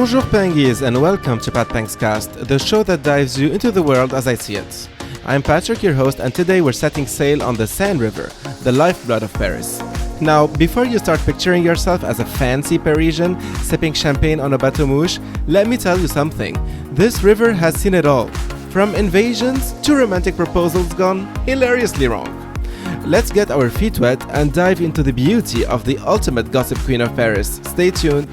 Bonjour Penguins and welcome to Pat Peng's Cast, the show that dives you into the world as I see it. I'm Patrick, your host, and today we're setting sail on the Seine River, the lifeblood of Paris. Now, before you start picturing yourself as a fancy Parisian sipping champagne on a bateau mouche, let me tell you something. This river has seen it all. From invasions to romantic proposals gone hilariously wrong. Let's get our feet wet and dive into the beauty of the ultimate gossip queen of Paris. Stay tuned.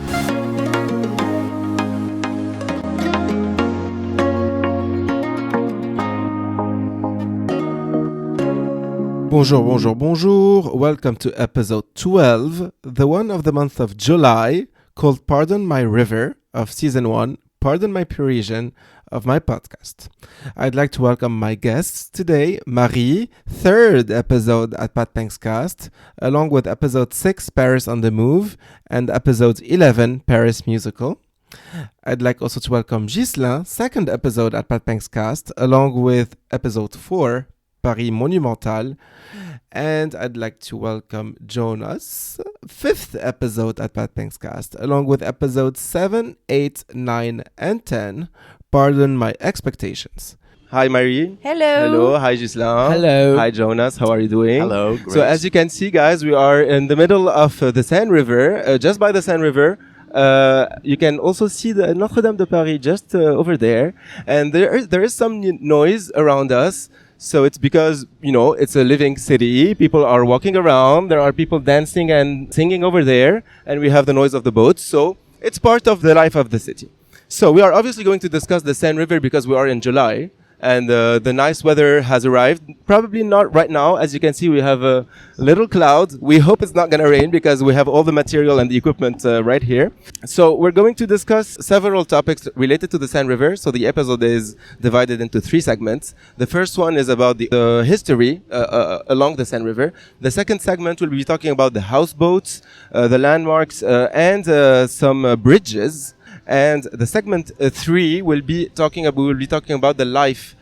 Bonjour. Welcome to episode 12, the one of the month of July, called Pardon My River of season 1, Pardon My Parisian of my podcast. I'd like to welcome my guests today, Marie, third episode at Pat Peng's Cast, along with episode 6, Paris on the Move, and episode 11, Paris Musical. I'd like also to welcome Ghislain, second episode at Pat Peng's Cast, along with episode 4, Paris Monumental. And I'd like to welcome Jonas, fifth episode at Pat Peng's Cast, along with episodes 7, 8, 9, and 10, Pardon My Expectations. Hi, Marie. Hello. Hi, Ghislain. Hello. Hi, Jonas. How are you doing? Hello. Great. So as you can see, guys, we are in the middle of the Seine River, just by the Seine River. You can also see the Notre Dame de Paris just over there. And there is some noise around us. So it's because, it's a living city. People are walking around. There are people dancing and singing over there. And we have the noise of the boats. So it's part of the life of the city. So we are obviously going to discuss the Seine River because we are in July. And the nice weather has arrived. Probably not right now. As you can see, we have a little cloud. We hope it's not going to rain because we have all the material and the equipment right here. So we're going to discuss several topics related to the Seine River. So the episode is divided into 3 segments. The first one is about the history along the Seine River. The second segment will be talking about the houseboats, the landmarks, and some bridges. And the segment 3 will be talking about the life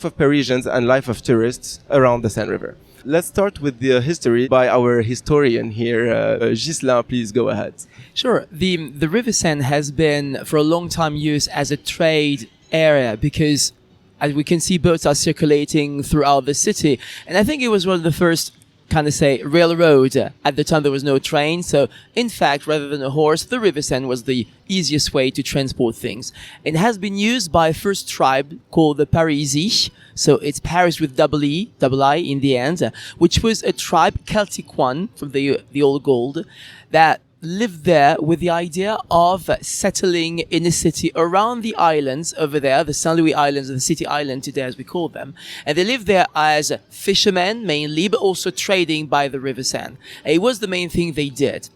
of Parisians and life of tourists around the Seine River. Let's start with the history by our historian here. Ghislain, please go ahead. Sure. The River Seine has been for a long time used as a trade area because, as we can see, boats are circulating throughout the city. And I think it was one of the first railroad. At the time there was no train, so in fact, rather than a horse, the River Seine was the easiest way to transport things. It has been used by a first tribe called the Parisian, so it's Paris with double I in the end, which was a tribe, Celtic one, from the old gold, that lived there with the idea of settling in a city around the islands over there, the Saint Louis Islands, or the City Island today as we call them. And they lived there as fishermen mainly, but also trading by the River Seine. And it was the main thing they did.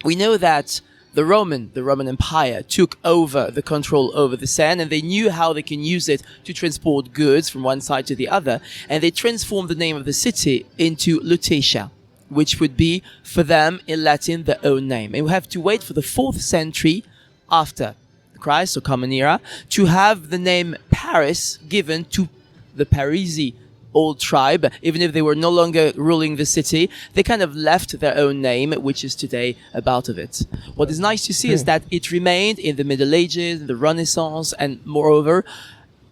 We know that the Roman Empire took over the control over the Seine, and they knew how they can use it to transport goods from one side to the other. And they transformed the name of the city into Lutetia, which would be, for them, in Latin, their own name. And we have to wait for the 4th century after Christ, or Common Era, to have the name Paris given to the Parisi old tribe. Even if they were no longer ruling the city, they kind of left their own name, which is today about of it. What is nice to see is that it remained in the Middle Ages, the Renaissance, and moreover,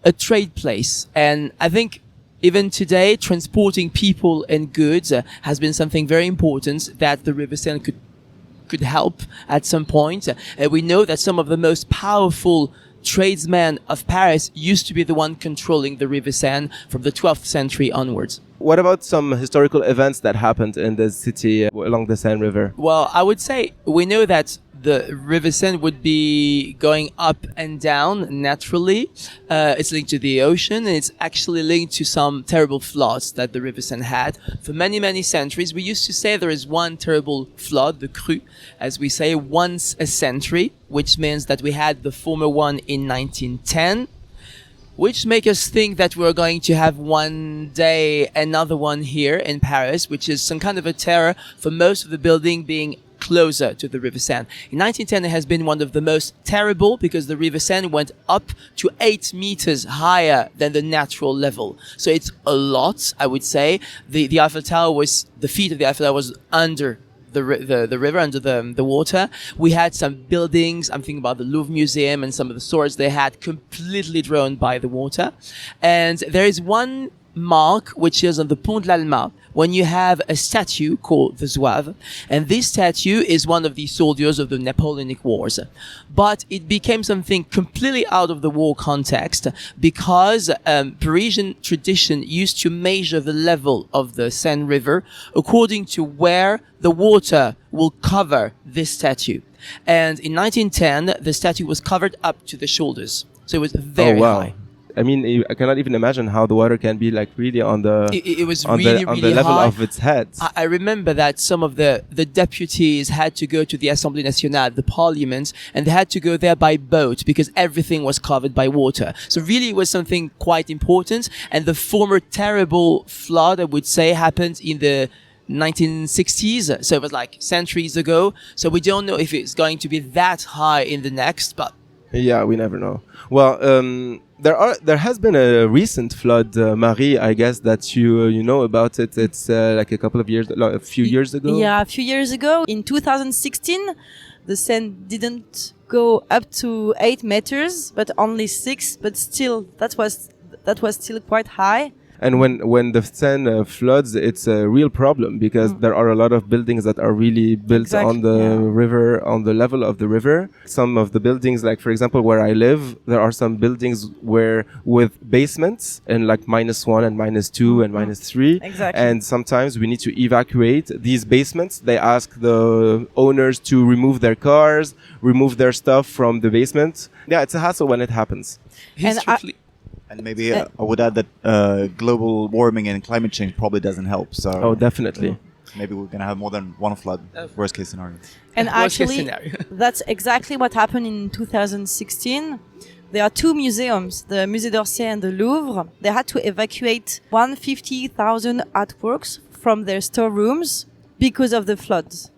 a trade place. And I think even today, transporting people and goods has been something very important that the River Seine could help at some point. We know that some of the most powerful tradesmen of Paris used to be the one controlling the River Seine from the 12th century onwards. What about some historical events that happened in the city along the Seine River? Well, I would say we know that the River Seine would be going up and down naturally. It's linked to the ocean, and it's actually linked to some terrible floods that the River Seine had for many, many centuries. We used to say there is one terrible flood, the crue, as we say, once a century, which means that we had the former one in 1910, which make us think that we're going to have one day another one here in Paris, which is some kind of a terror for most of the building being closer to the River Seine. In 1910, it has been one of the most terrible because the River Seine went up to 8 meters higher than the natural level. So it's a lot, I would say. The Eiffel Tower the feet of the Eiffel Tower was under the river, under the water. We had some buildings. I'm thinking about the Louvre Museum and some of the swords they had completely drowned by the water. And there is one mark which is on the Pont de l'Alma, when you have a statue called the Zouave, and this statue is one of the soldiers of the Napoleonic Wars. But it became something completely out of the war context because Parisian tradition used to measure the level of the Seine River according to where the water will cover this statue. And in 1910, the statue was covered up to the shoulders. So it was very high. I mean, I cannot even imagine how the water can be like really on the it was on really, the, on really the level high. of its head. I remember that some of the deputies had to go to the Assemblée Nationale, the parliament, and they had to go there by boat because everything was covered by water. So really it was something quite important. And the former terrible flood, I would say, happened in the 1960s. So it was like centuries ago. So we don't know if it's going to be that high in the next, but yeah, we never know. Well, there has been a recent flood, Marie. I guess that you know about it. It's like a few years ago. Yeah, a few years ago. In 2016, the Seine didn't go up to 8 meters, but only 6. But still, that was still quite high. And when the Seine floods, it's a real problem because there are a lot of buildings that are really built on the river, on the level of the river. Some of the buildings, like for example, where I live, there are some buildings with basements and like -1 and -2 and -3. Exactly. And sometimes we need to evacuate these basements. They ask the owners to remove their cars, remove their stuff from the basement. Yeah, it's a hassle when it happens. And maybe I would add that global warming and climate change probably doesn't help. So Definitely. Maybe we're going to have more than one flood, worst case scenario. And actually, that's exactly what happened in 2016. There are 2 museums, the Musée d'Orsay and the Louvre. They had to evacuate 150,000 artworks from their storerooms because of the floods.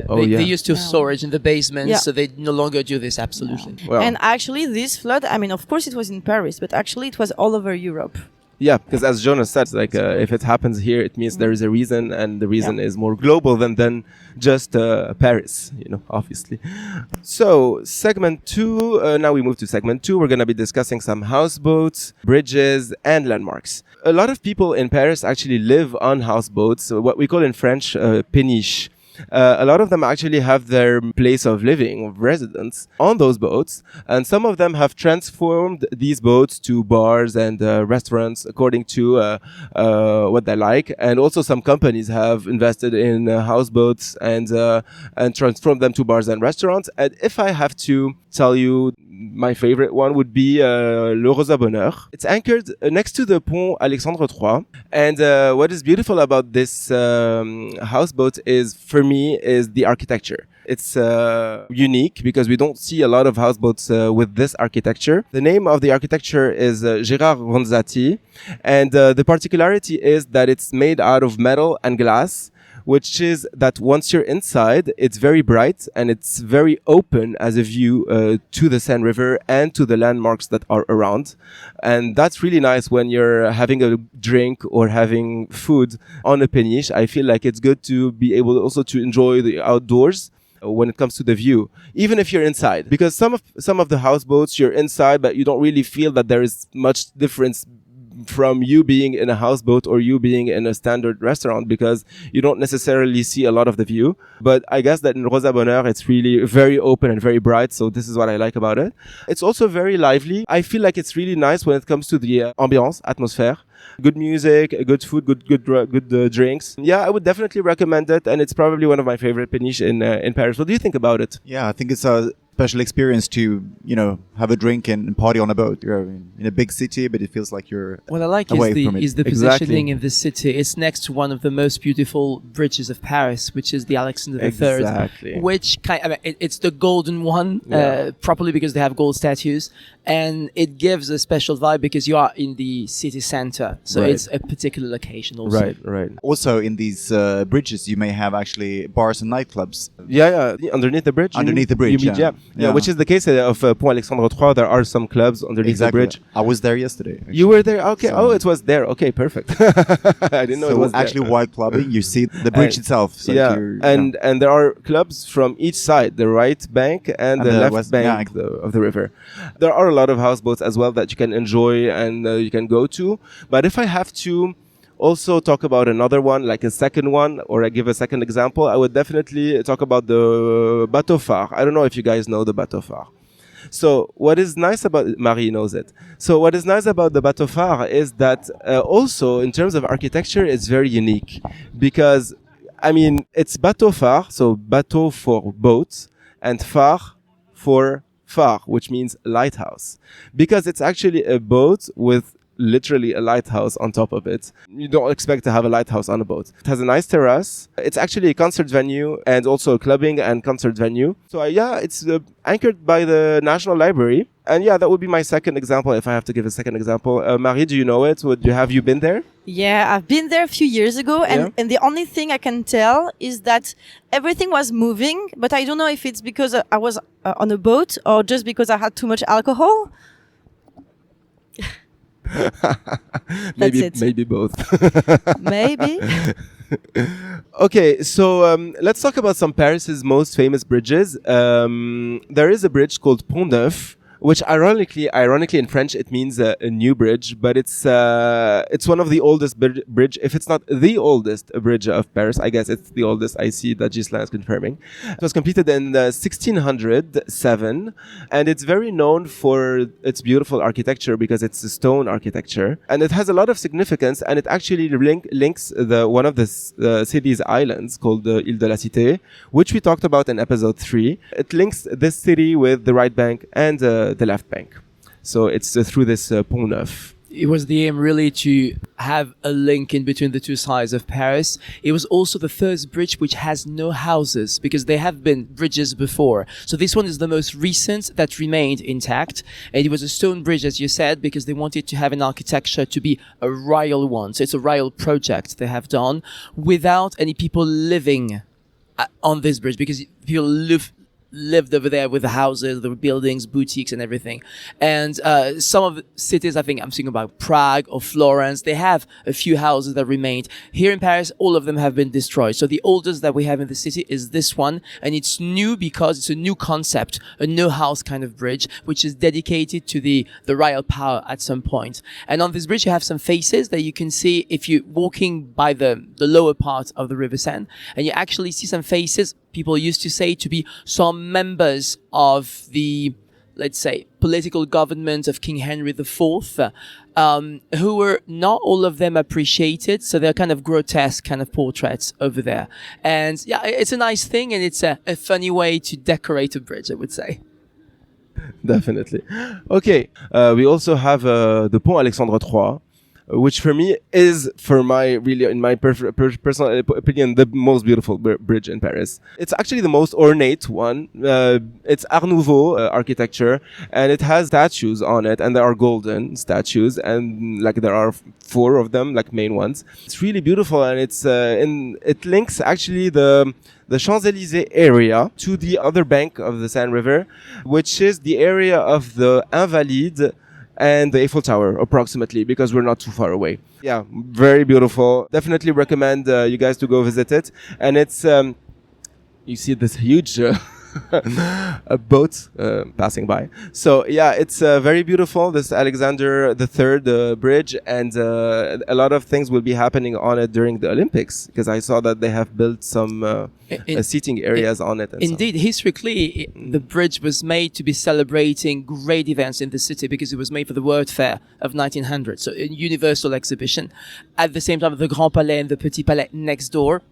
They used to storage in the basement, so they no longer do this, absolutely. Well. And actually, this flood, I mean, of course it was in Paris, but actually it was all over Europe. Yeah, because as Jonas said, like if it happens here, it means there is a reason, and the reason is more global than just Paris, obviously. So segment 2, now we move to segment 2. We're going to be discussing some houseboats, bridges, and landmarks. A lot of people in Paris actually live on houseboats, what we call in French péniche. A lot of them actually have their place of living, of residence, on those boats, and some of them have transformed these boats to bars and restaurants according to what they like. And also some companies have invested in houseboats and transformed them to bars and restaurants. And if I have to tell you, my favorite one would be Le Rosa Bonheur. It's anchored next to the Pont Alexandre III. And what is beautiful about this houseboat for me is the architecture. It's unique because we don't see a lot of houseboats with this architecture. The name of the architecture is Gérard Ronzati. And the particularity is that it's made out of metal and glass, which is that once you're inside, it's very bright and it's very open as a view to the Seine River and to the landmarks that are around. And that's really nice when you're having a drink or having food on a péniche. I feel like it's good to be able also to enjoy the outdoors when it comes to the view, even if you're inside. Because some of the houseboats, you're inside, but you don't really feel that there is much difference from you being in a houseboat or you being in a standard restaurant, because you don't necessarily see a lot of the view. But I guess that in Rosa Bonheur, it's really very open and very bright. So this is what I like about it. It's also very lively. I feel like it's really nice when it comes to the ambiance, atmosphere. Good music, good food, good drinks. Yeah, I would definitely recommend it. And it's probably one of my favorite péniches in Paris. What do you think about it? Yeah, I think it's a special experience to, have a drink and party on a boat. You're in a big city, but it feels like you're What I like away is from it. the positioning in the city. It's next to one of the most beautiful bridges of Paris, which is the Alexander III. Exactly. Which it's the golden one, properly because they have gold statues, and it gives a special vibe because you are in the city center. So it's a particular location also. Right. Also, in these bridges, you may have actually bars and nightclubs. Yeah. Underneath the bridge. Underneath the bridge, You mean, yeah. Yeah, which is the case of Pont Alexandre III. There are some clubs underneath the bridge. I was there yesterday. Actually. You were there? Okay. So, it was there. Okay, perfect. I didn't know it was actually there. while clubbing, you see the bridge itself. So and there are clubs from each side, the right bank and the left bank of the river. There are a lot of houseboats as well that you can enjoy and you can go to. But if I have to also talk about another one, like a second one, or I give a second example, I would definitely talk about the bateau phare. I don't know if you guys know the bateau phare. So what is nice about, Marie knows it. So what is nice about the bateau phare is that also in terms of architecture, it's very unique because, I mean, it's bateau phare, so bateau for boats and phare for phare, which means lighthouse, because it's actually a boat with literally a lighthouse on top of it. You don't expect to have a lighthouse on a boat. It has a nice terrace. It's actually a concert venue and also a clubbing and concert venue. So it's anchored by the National Library. And that would be my second example if I have to give a second example. Marie, do you know it? Have you been there? Yeah, I've been there a few years ago. And the only thing I can tell is that everything was moving. But I don't know if it's because I was on a boat or just because I had too much alcohol. Maybe both. Maybe. Okay, so let's talk about some Paris's most famous bridges. There is a bridge called Pont Neuf, which ironically in French it means a new bridge, but it's one of the oldest bridge. If it's not the oldest bridge of Paris, I guess it's the oldest. I see that Ghislain is confirming. It was completed in 1607, and it's very known for its beautiful architecture because it's a stone architecture, and it has a lot of significance. And it actually links one of the city's islands called the Île de la Cité, which we talked about in episode 3. It links this city with the right bank and the left bank. So it's through this Pont Neuf. It was the aim really to have a link in between the two sides of Paris. It was also the first bridge which has no houses, because there have been bridges before. So this one is the most recent that remained intact. And it was a stone bridge, as you said, because they wanted to have an architecture to be a royal one. So it's a royal project they have done without any people living on this bridge, because people lived over there with the houses, the buildings, boutiques and everything. And some of the cities, I think I'm thinking about Prague or Florence, they have a few houses that remained. Here in Paris, all of them have been destroyed. So the oldest that we have in the city is this one. And it's new because it's a new concept, a no house kind of bridge, which is dedicated to the royal power at some point. And on this bridge, you have some faces that you can see if you're walking by the lower part of the River Seine, and you actually see some faces people used to say to be some members of the, let's say, political government of King Henry IV, who were not all of them appreciated. So they're kind of grotesque kind of portraits over there. And it's a nice thing, and it's a funny way to decorate a bridge, I would say. Definitely. Okay. We also have the Pont Alexandre III, which for me is, in my personal opinion, the most beautiful bridge in Paris. It's actually the most ornate one. It's Art Nouveau architecture, and it has statues on it, and there are golden statues, and there are 4 of them, main ones. It's really beautiful, and it links actually the Champs-Élysées area to the other bank of the Seine River, which is the area of the Invalides and the Eiffel Tower, approximately, because we're not too far away. Yeah, very beautiful. Definitely recommend you guys to go visit it. And it's, you see this huge a boat passing by. So it's very beautiful, this Alexander III bridge, and a lot of things will be happening on it during the Olympics, because I saw that they have built some seating areas on it. Indeed, historically, the bridge was made to be celebrating great events in the city, because it was made for the World Fair of 1900, so a universal exhibition. At the same time, the Grand Palais and the Petit Palais next door,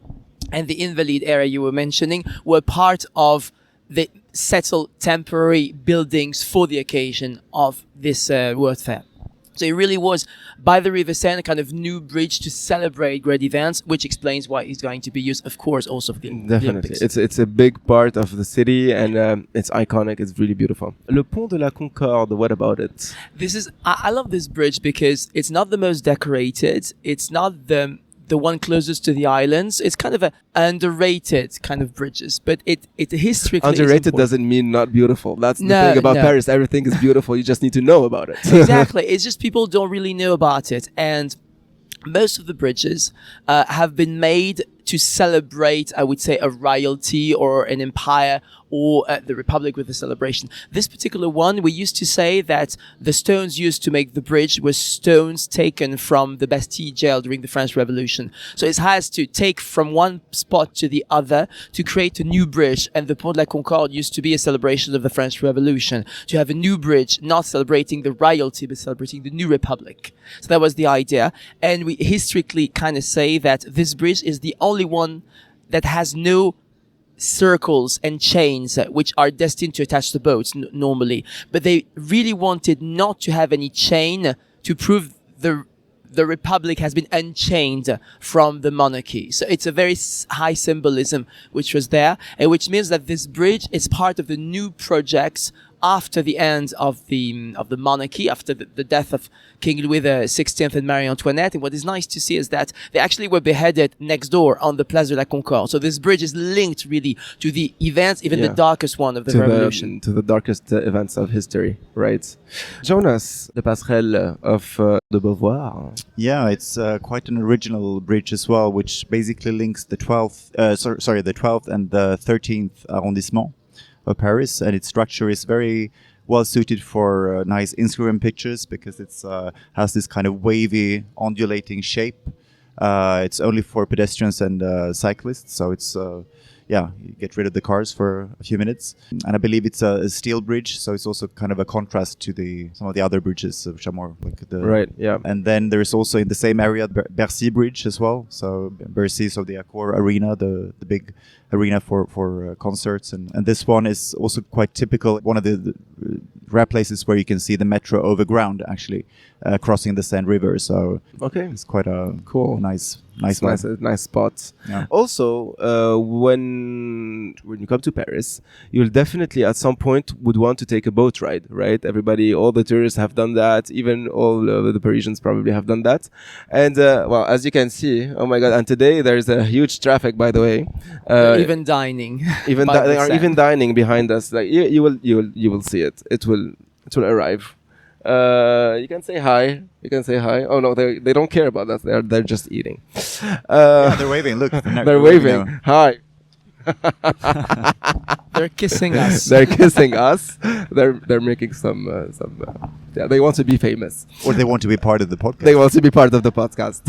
and the Invalides area you were mentioning, were part of the settled temporary buildings for the occasion of this World Fair. So it really was, by the River Seine, a kind of new bridge to celebrate great events, which explains why it's going to be used, of course, also for the Olympics. It's a big part of the city, and it's iconic. It's really beautiful. Le Pont de la Concorde, what about it? I love this bridge because it's not the most decorated. It's not the the one closest to the islands. It's kind of a underrated kind of bridges, but it historically Underrated doesn't mean not beautiful. That's the thing about Paris. Everything is beautiful. You just need to know about it. Exactly. It's just people don't really know about it. And most of the bridges have been made to celebrate, I would say, a royalty or an empire or the Republic with a celebration. This particular one, we used to say that the stones used to make the bridge were stones taken from the Bastille jail during the French Revolution. So it has to take from one spot to the other to create a new bridge. And the Pont de la Concorde used to be a celebration of the French Revolution, to have a new bridge, not celebrating the royalty, but celebrating the new Republic. So that was the idea. And we historically kind of say that this bridge is the only one that has no circles and chains which are destined to attach the boats normally, but they really wanted not to have any chain to prove the Republic has been unchained from the monarchy. So it's a very high symbolism which was there, and which means that this bridge is part of the new projects after the end of the monarchy, after the death of King Louis XVI and Marie Antoinette. And what is nice to see is that they actually were beheaded next door on the Place de la Concorde. So this bridge is linked really to the events, even the darkest one of the revolution. To the darkest events of history, right? Jonas, the passerelle of the Beauvoir. Yeah, it's quite an original bridge as well, which basically links the 12th and the 13th arrondissement of Paris, and its structure is very well suited for nice Instagram pictures because it's has this kind of wavy, undulating shape. It's only for pedestrians and cyclists, so it's you get rid of the cars for a few minutes. And I believe it's a steel bridge, so it's also kind of a contrast to some of the other bridges, which are more like the... Right, yeah. And then there's also in the same area, Bercy Bridge as well. So Bercy, so the Accor Arena, the big arena for concerts. And this one is also quite typical, one of the rare places where you can see the metro overground, actually, crossing the Seine River. So it's quite a nice spot. Yeah. Also, when you come to Paris, you'll definitely at some point would want to take a boat ride, right? All the tourists have done that. Even all the Parisians probably have done that. And well, as you can see, oh my God! And today there's a huge traffic, by the way. Even dining. They are even dining behind us. Like you will see it. It will arrive. You can say hi. Oh no, they don't care about us. They're just eating. They're waving. Look, they're waving. Hi. They're kissing us. They're kissing us. They're making some. They want to be famous, or they want to be part of the podcast. They want to be part of the podcast.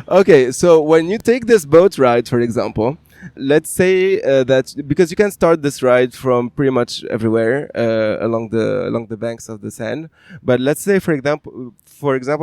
Okay, so when you take this boat ride, for example. Let's say that because you can start this ride from pretty much everywhere along the banks of the Seine. But let's say, for example,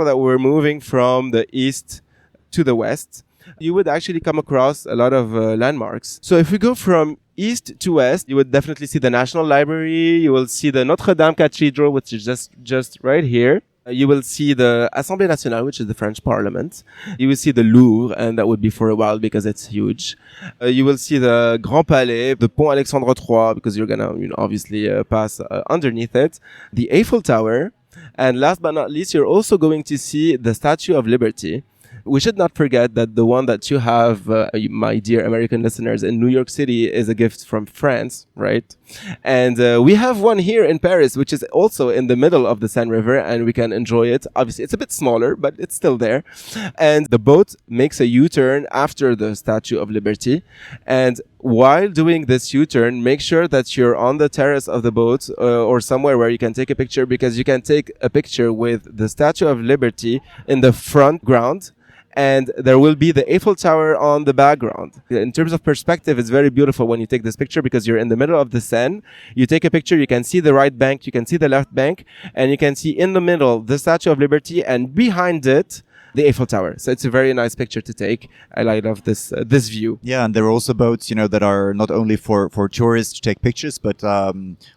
that we're moving from the east to the west, you would actually come across a lot of landmarks. So if we go from east to west, you would definitely see the National Library. You will see the Notre Dame Cathedral, which is just right here. You will see the Assemblée Nationale, which is the French Parliament. You will see the Louvre, and that would be for a while because it's huge. You will see the Grand Palais, the Pont Alexandre III, because you're gonna, obviously pass underneath it. The Eiffel Tower, and last but not least, you're also going to see the Statue of Liberty. We should not forget that the one that you have, my dear American listeners, in New York City is a gift from France, right? And we have one here in Paris, which is also in the middle of the Seine River, and we can enjoy it. Obviously, it's a bit smaller, but it's still there. And the boat makes a U-turn after the Statue of Liberty. And while doing this U-turn, make sure that you're on the terrace of the boat or somewhere where you can take a picture, because you can take a picture with the Statue of Liberty in the front ground. And there will be the Eiffel Tower on the background. In terms of perspective, it's very beautiful when you take this picture because you're in the middle of the Seine. You take a picture, you can see the right bank, you can see the left bank, and you can see in the middle the Statue of Liberty, and behind it, the Eiffel Tower. So it's a very nice picture to take. I love this view. Yeah, and there are also boats, that are not only for tourists to take pictures, but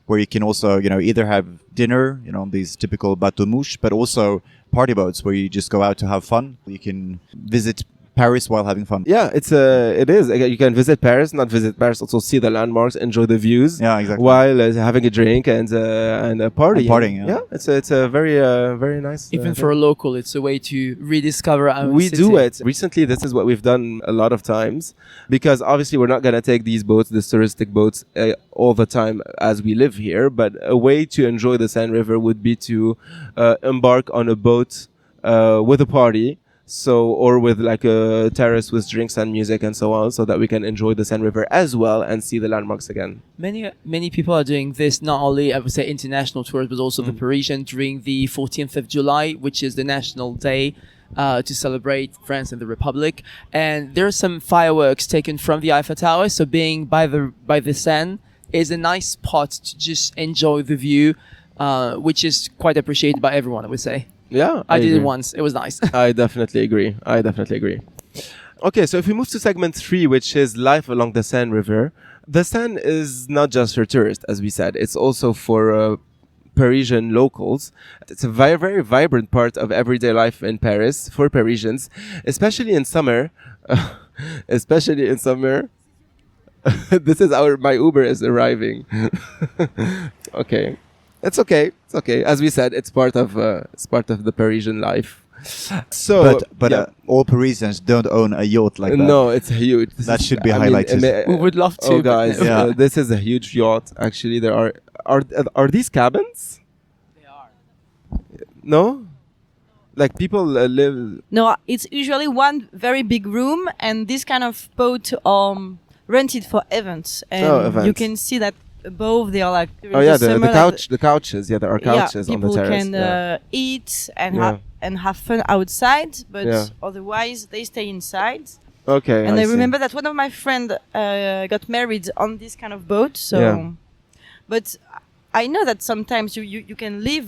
where you can also, either have dinner, these typical bateau mouche, but also party boats where you just go out to have fun. You can visit Paris while having fun. Yeah, it is. You can visit Paris, not visit Paris, also see the landmarks, enjoy the views. Yeah, exactly. While having a drink and partying. And partying, yeah. It's a very nice. Even for a local, it's a way to rediscover our own city. We do it. Recently, this is what we've done a lot of times, because obviously we're not going to take these boats, these touristic boats, all the time as we live here. But a way to enjoy the Seine River would be to embark on a boat with a party. Or with like a terrace with drinks and music and so on, so that we can enjoy the Seine River as well and see the landmarks again. Many people are doing this, not only, I would say, international tours, but also the Parisian during the 14th of July, which is the national day to celebrate France and the Republic. And there are some fireworks taken from the Eiffel Tower, so being by the Seine is a nice spot to just enjoy the view, which is quite appreciated by everyone, I would say. Yeah, I did it once. It was nice. I definitely agree. Okay, so if we move to segment 3, which is life along the Seine River, the Seine is not just for tourists, as we said. It's also for Parisian locals. It's a very, very vibrant part of everyday life in Paris for Parisians, especially in summer. Especially in summer. This is my Uber is arriving. Okay. It's okay. As we said, it's part of the Parisian life. So, but all Parisians don't own a yacht like that. No, it's huge. That should be highlighted. We would love to. Oh, guys, this is a huge yacht. Actually, there are these cabins? They are. No, like people live. No, it's usually one very big room, and this kind of boat rented for events. And events. You can see that above they are like the couches. Yeah, there are couches on the terrace. People can eat and have fun outside, but otherwise they stay inside. Okay. And I remember that one of my friends got married on this kind of boat. So, but I know that sometimes you can live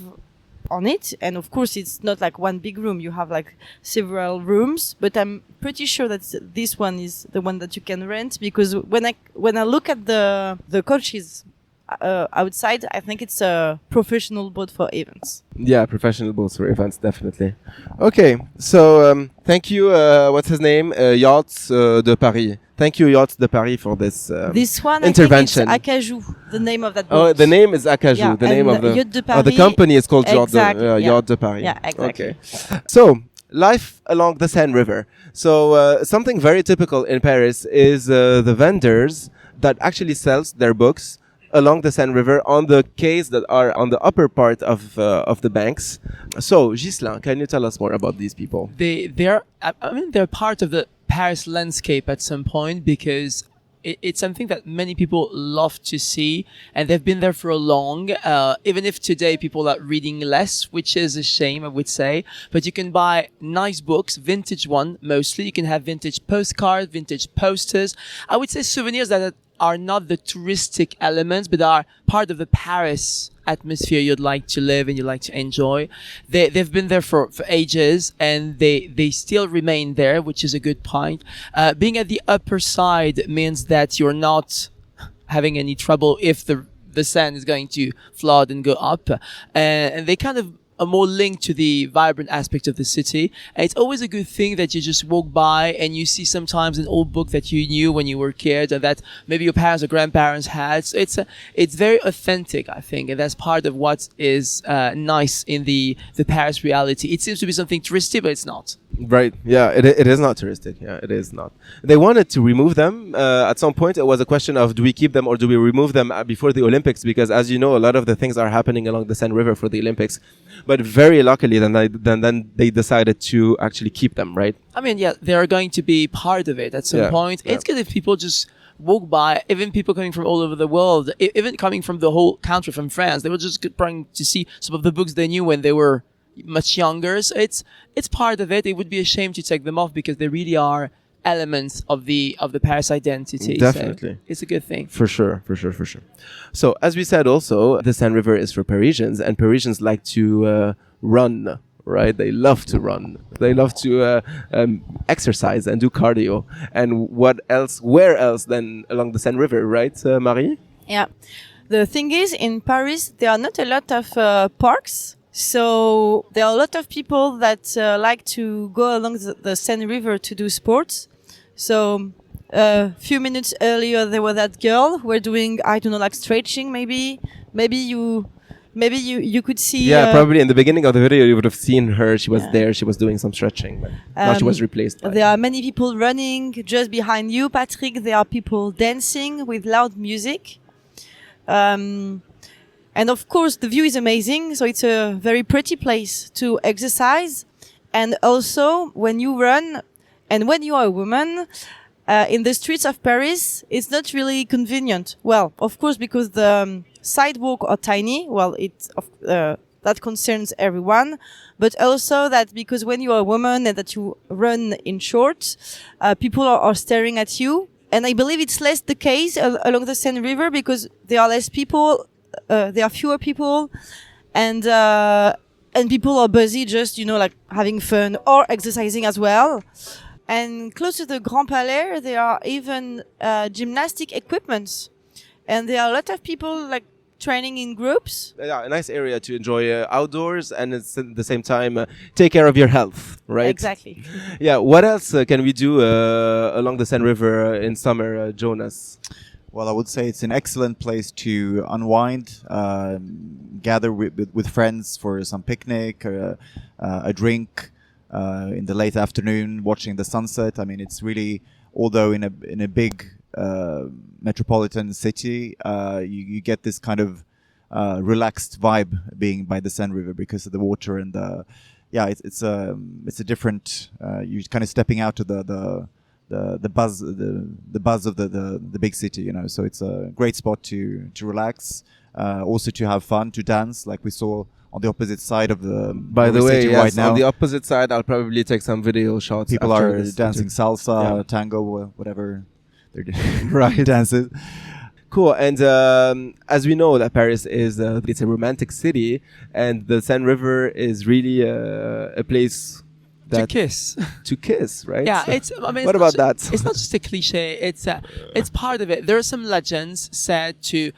on it, and of course it's not like one big room. You have like several rooms, but I'm pretty sure that this one is the one that you can rent, because when I look at the coaches outside, I think it's a professional boat for events. Yeah, professional boats for events, definitely. Okay, so thank you. What's his name? Yachts de Paris. Thank you, Yachts de Paris, for this intervention. I think it's Acajou, the name of that boat. Oh, the name is Acajou. Yeah, the name of the company is called exactly, Yachts de Paris. Yeah, exactly. Okay. So, life along the Seine River. So, something very typical in Paris is the vendors that actually sells their books along the Seine River on the quays that are on the upper part of the banks. So, Ghislain, can you tell us more about these people? They're part of the Paris landscape at some point, because it's something that many people love to see, and they've been there for a long, even if today people are reading less, which is a shame, I would say. But you can buy nice books, vintage one mostly. You can have vintage postcards, vintage posters. I would say souvenirs that are not the touristic elements, but are part of the Paris atmosphere you'd like to live and you'd like to enjoy. They've been there for ages, and they still remain there, which is a good point. Being at the upper side means that you're not having any trouble if the Seine is going to flood and go up. And they kind of are more linked to the vibrant aspect of the city. And it's always a good thing that you just walk by and you see sometimes an old book that you knew when you were a kid, and that maybe your parents or grandparents had. So it's very authentic, I think, and that's part of what is nice in the Paris reality. It seems to be something touristy, but it's not. Right. Yeah, it is not touristic. Yeah, it is not. They wanted to remove them. At some point, it was a question of, do we keep them or do we remove them before the Olympics? Because as you know, a lot of the things are happening along the Seine River for the Olympics. But very luckily, then they decided to actually keep them, right? I mean, yeah, they are going to be part of it at some point. It's good if people just walk by, even people coming from all over the world, even coming from the whole country, from France. They were just trying to see some of the books they knew when they were much younger. So it's part of it. It would be a shame to take them off, because they really are elements of the Paris identity. Definitely. So it's a good thing. For sure. So as we said also, the Seine River is for Parisians, and Parisians like to run, right? They love to run. They love to exercise and do cardio. And where else than along the Seine River, right, Marie? Yeah. The thing is, in Paris, there are not a lot of parks. So there are a lot of people that like to go along the Seine River to do sports. So a few minutes earlier, there was that girl who were doing, I don't know, like stretching. Maybe you could see. Yeah, probably in the beginning of the video you would have seen her. She was there. She was doing some stretching. But now she was replaced. There are many people running just behind you, Patrick. There are people dancing with loud music. And of course, the view is amazing. So it's a very pretty place to exercise. And also, when you run and when you are a woman, in the streets of Paris, it's not really convenient. Well, of course, because the sidewalk are tiny. Well, that concerns everyone. But also that because when you are a woman and that you run in shorts, people are staring at you. And I believe it's less the case along the Seine River because there are less people. There are fewer people, and people are busy just, like having fun or exercising as well. And close to the Grand Palais, there are even gymnastic equipments, and there are a lot of people like training in groups. Yeah, a nice area to enjoy outdoors and at the same time take care of your health, right? Exactly. Yeah. What else can we do along the Seine River in summer, Jonas? Well, I would say it's an excellent place to unwind, gather with friends for some picnic, a drink in the late afternoon, watching the sunset. I mean, it's really, although in a big metropolitan city, you get this kind of relaxed vibe being by the Seine River because of the water and it's a different. You're kind of stepping out to the buzz of the big city, so it's a great spot to relax, also to have fun, to dance like we saw on the opposite side of the by the way, yes, right now. On the opposite side I'll probably take some video shots. People are dancing salsa, tango, whatever they're doing. Right. Dances. Cool. And as we know that Paris is it's a romantic city, and the Seine River is really a place to kiss. To kiss, right? Yeah, what about that? It's not just a cliche. It's part of it. There are some legends said to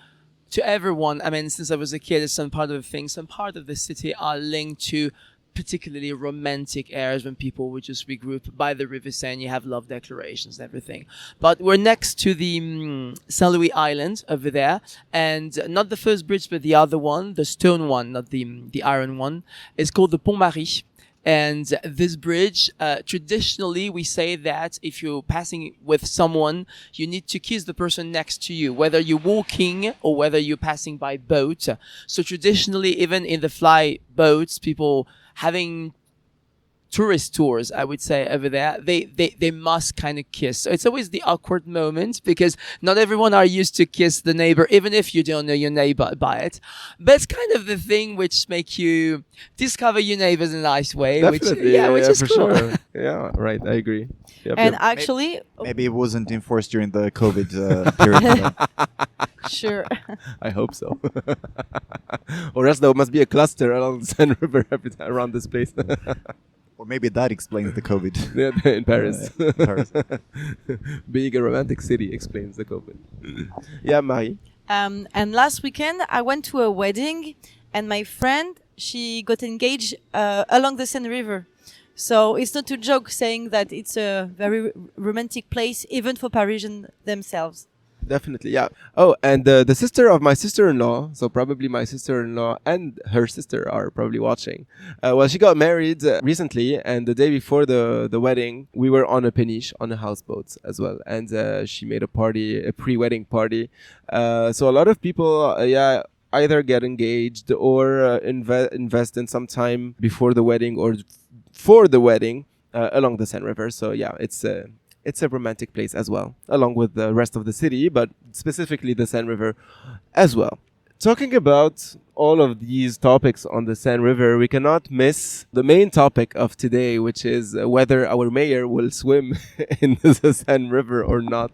everyone. I mean, since I was a kid, some part of the city are linked to particularly romantic areas when people would just regroup by the River Seine. You have love declarations and everything. But we're next to the Saint Louis Island over there, and not the first bridge, but the other one, the stone one, not the iron one. It's called the Pont Marie. And this bridge, traditionally, we say that if you're passing with someone, you need to kiss the person next to you, whether you're walking or whether you're passing by boat. So traditionally, even in the fly boats, people having tourist tours, I would say, over there, they must kind of kiss. So it's always the awkward moment because not everyone are used to kiss the neighbor, even if you don't know your neighbor by it. But it's kind of the thing which make you discover your neighbors in a nice way. Definitely, which is for cool. Sure. Yeah, right. I agree. Yep, and actually, maybe it wasn't enforced during the COVID period. Sure. I hope so. Or else there must be a cluster along the Seine River around this place. Or maybe that explains the COVID. Yeah, in Paris. Paris. Being a romantic city explains the COVID. Yeah, Marie. And last weekend, I went to a wedding, and my friend, she got engaged along the Seine River. So it's not a joke saying that it's a very romantic place, even for Parisians themselves. Definitely, yeah. Oh, and the sister of my sister-in-law, so probably my sister-in-law and her sister are probably watching. Well, she got married recently, and the day before the wedding, we were on a péniche, on a houseboat as well. And she made a pre-wedding party. So a lot of people, either get engaged or invest in some time before the wedding or for the wedding along the Seine River. So yeah, it's a romantic place as well, along with the rest of the city, but specifically the Seine River as well. Talking about all of these topics on the Seine River, we cannot miss the main topic of today, which is whether our mayor will swim in the Seine River or not.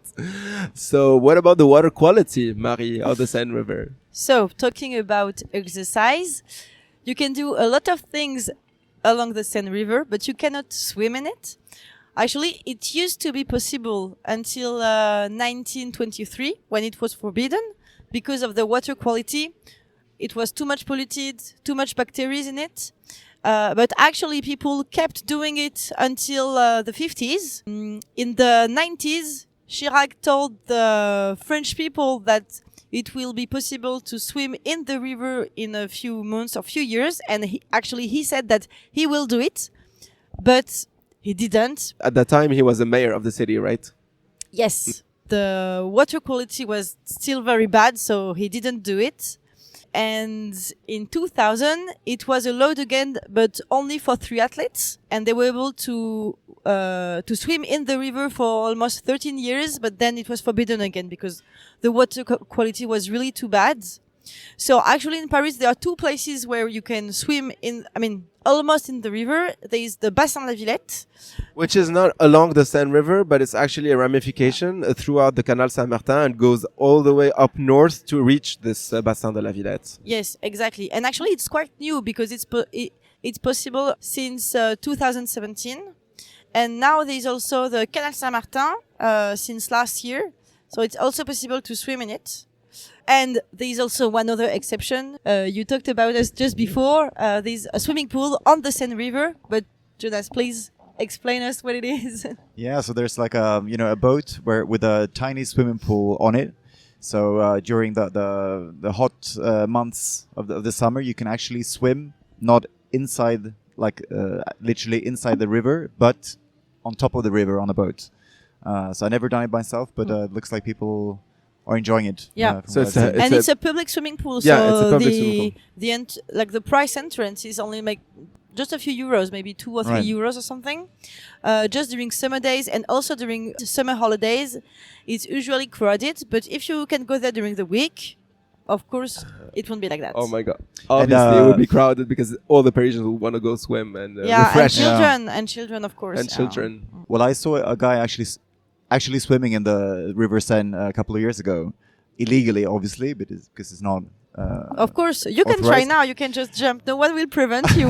So what about the water quality, Marie, of the Seine River? So talking about exercise, you can do a lot of things along the Seine River, but you cannot swim in it. Actually, it used to be possible until 1923, when it was forbidden because of the water quality. it was too much polluted, too much bacteria in it. But actually, people kept doing it until the 50s. In the 90s, Chirac told the French people that it will be possible to swim in the river in a few months or few years. And he said that he will do it, but he didn't. At that time, he was the mayor of the city, right? Yes. The water quality was still very bad, so he didn't do it. And in 2000, it was allowed again, but only for triathletes. And they were able to swim in the river for almost 13 years, but then it was forbidden again because the water quality was really too bad. So actually in Paris, there are two places where you can swim almost in the river. There is the Bassin de la Villette, which is not along the Seine River, but it's actually a ramification throughout the Canal Saint-Martin and goes all the way up north to reach this Bassin de la Villette. Yes, exactly. And actually it's quite new because it's possible since 2017. And now there's also the Canal Saint-Martin since last year. So it's also possible to swim in it. And there's also one other exception. You talked about us just before. There's a swimming pool on the Seine River. But Jonas, please explain us what it is. Yeah, so there's like a boat with a tiny swimming pool on it. So during the hot months of the summer, you can actually swim not inside, literally inside the river, but on top of the river on a boat. So I never done it myself, but it looks like people are enjoying it. Yeah. So it's a public swimming pool. Yeah, so it's a public swimming pool. The price entrance is only just a few euros, maybe 2 or 3 Right. euros or something. Just during summer days and also during the summer holidays, it's usually crowded. But if you can go there during the week, of course, it won't be like that. Oh my God! Obviously, it would be crowded because all the Parisians will want to go swim and refresh. And children, of course. And children. Well, I saw a guy actually swimming in the River Seine a couple of years ago, illegally, obviously, because it's not. Of course, you can try authorized. now. You can just jump. No one will prevent you.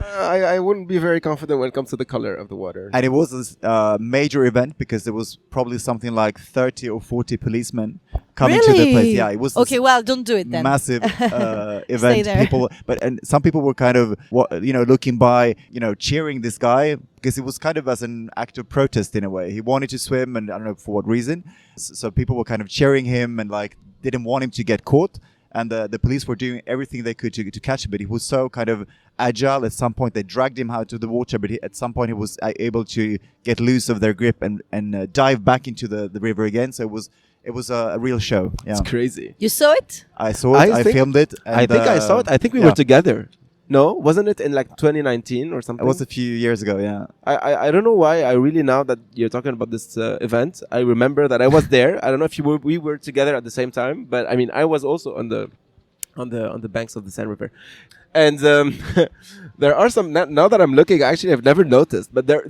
I wouldn't be very confident when it comes to the color of the water. And it was a major event because there was probably something like 30 or 40 policemen coming to the place. Yeah, it was okay. Well, don't do it then. massive event. Stay there. And some people were kind of looking by, cheering this guy because it was kind of as an act of protest in a way. He wanted to swim, and I don't know for what reason. So people were kind of cheering him and didn't want him to get caught. And the police were doing everything they could to catch him, but he was so kind of agile. At some point, they dragged him out of the water, but at some point, he was able to get loose of their grip and dive back into the river again. So it was a real show. Yeah. It's crazy. You saw it? I saw it. I filmed it. And, I think I saw it. I think we were together. No, wasn't it in 2019 or something? It was a few years ago, yeah. I don't know why. I really, now that you're talking about this event, I remember that I was there. I don't know if we were together at the same time, but I mean, I was also on the banks of the Seine River, and there are some. Now that I'm looking, actually, I've never noticed, but there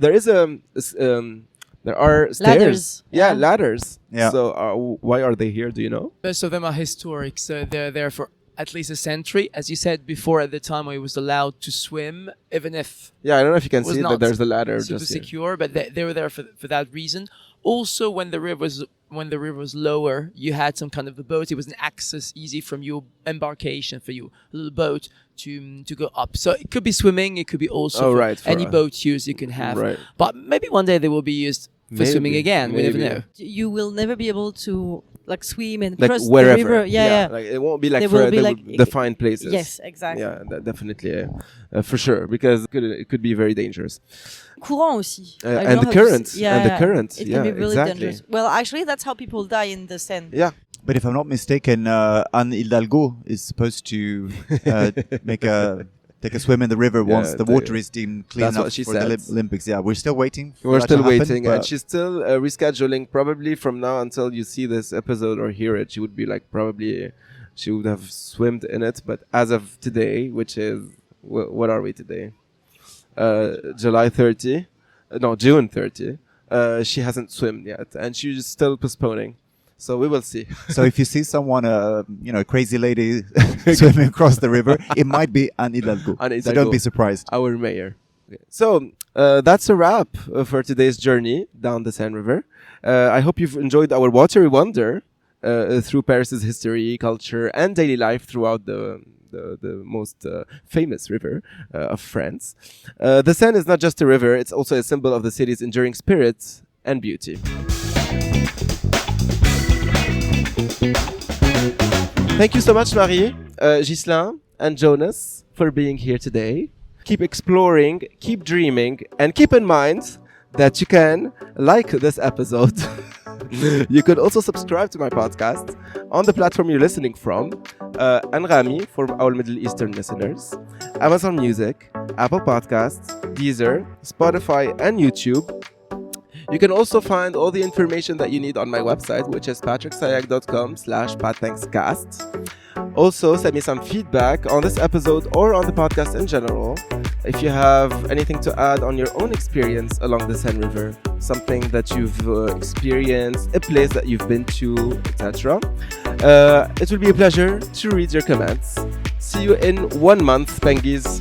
are stairs. Ladders. Yeah, ladders. Yeah. So why are they here? Do you know? Most of them are historic, so they're there for at least a century. As you said before, at the time where it was allowed to swim, even if Yeah, I don't know if you can was see not that there's the ladder super just here. secure, but they were there for that reason. Also, when the river was lower, you had some kind of a boat. It was an access easy from your embarkation for your little boat to go up. So it could be swimming. It could be also right, for any boat use you can have. Right. But maybe one day they will be used for swimming again. We never know. You will never be able to swim and Like cross wherever. the river. Yeah. Like it won't be like They for will be they like- will define places. Yes, exactly. Yeah, definitely, for sure, because it could be very dangerous. Courant aussi. I And don't the know current, how to s- and the current, It yeah, can be really exactly. dangerous. Well, actually, that's how people die in the Seine. Yeah. But if I'm not mistaken, Anne Hidalgo is supposed to take a swim in the river once the water is deemed clean that's enough what she for the said. Olympics. Yeah, we're still waiting. For We're that still to happen, waiting, and but- she's still rescheduling. Probably from now until you see this episode or hear it, she would be probably she would have swimmed in it. But as of today, which is what are we today? July 30, no, June 30. She hasn't swum yet, and she's still postponing. So we will see. So if you see someone, crazy lady swimming across the river, it might be Anne Hidalgo. Anne So Hidalgo. don't be surprised. Our mayor. Okay. So that's a wrap for today's journey down the Seine River. I hope you've enjoyed our watery wonder through Paris's history, culture, and daily life throughout the most famous river of France. The Seine is not just a river, it's also a symbol of the city's enduring spirit and beauty. Thank you so much, Marie, Ghislain, and Jonas for being here today. Keep exploring, keep dreaming, and keep in mind that you can like this episode. You could also subscribe to my podcast on the platform you're listening from, Anrami for our Middle Eastern listeners, Amazon Music, Apple Podcasts, Deezer, Spotify, and YouTube. You can also find all the information that you need on my website, which is patricksayag.com/patthankscast. Also, send me some feedback on this episode or on the podcast in general. If you have anything to add on your own experience along the Seine River, something that you've experienced, a place that you've been to, etc. It will be a pleasure to read your comments. See you in 1 month, Pengies.